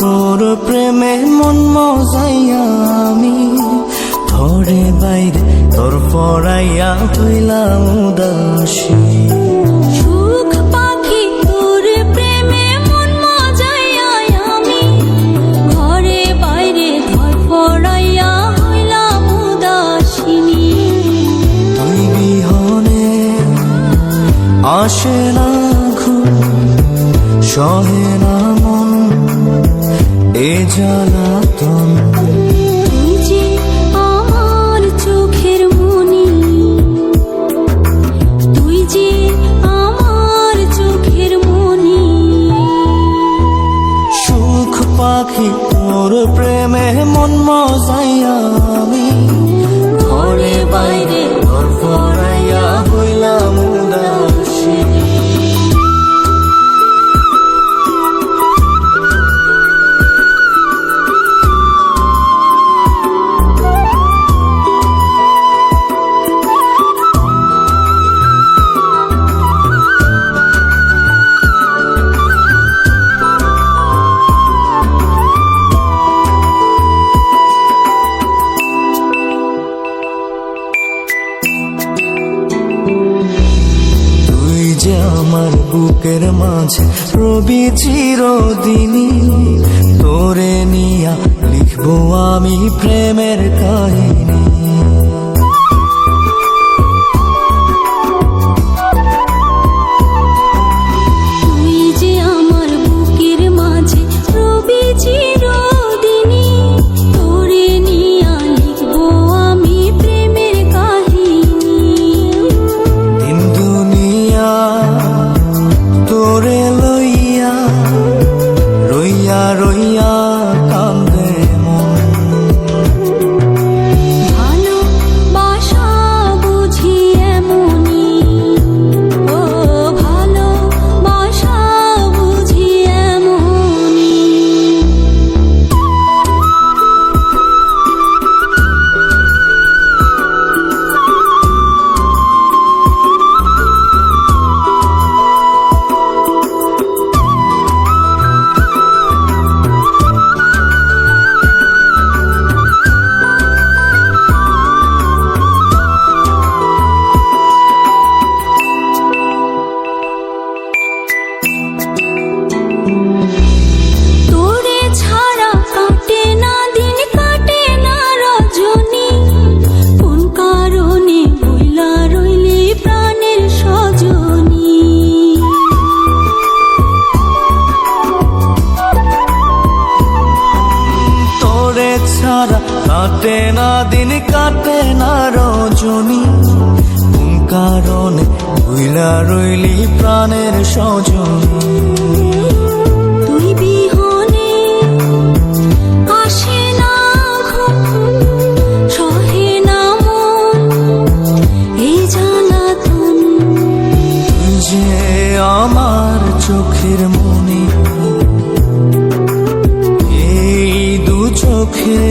তোর প্রেমে মন মজাইয়া আমি ঘরে বাইরে তোর পড়াইয়া হইলাম উদাসী। সুখ পাখি তোর প্রেমে মন মজাইয়া আমি ঘরে বাইরে ধর পড়াইয়া হইলাম উদাসিনী। তুই বিহনে আসে না ঘুম, সহে না মন এ জ্বালাতন। তুই যে আমার চোখের মনি, তুই যে আমার চোখের মনি। সুখ পাখি তোর প্রেমে মন মজাইয়া আমি ঘরে বাইরে ঘর পড়াইয়া হইলাম উদাসী। যে আমার বুকের মাঝে রবি চিরদিনই, তোরে নিয়া লিখবো আমি প্রেমের কাহিনী। তুই যে আমার বুকের মাঝে রবি চিরদিনই, তোরে নিয়া লিখবো আমি প্রেমের কাহিনী। দিন দুনিয়া তোরে লইয়া রইয়া রইয়া কান্দে মন। ভালোবাসা বুঝি এমনি, ও ভালোবাসা বুঝি এমনি। তোরে ছাড়া কাটে না দিন, কাটে না রজনী। কোন কারণে ভুলা রইলি প্রাণের সজনী। তোরে ছাড়া কাটে না দিন, কাটে না রজনী। কোন কারণে ভুইলা রইলি প্রাণের সজনী। তুই বিহনে আসে না ঘুম, সহে না মন এই জ্বালাতন। তুই যে আমার চোখের মনি, এই দু চোখে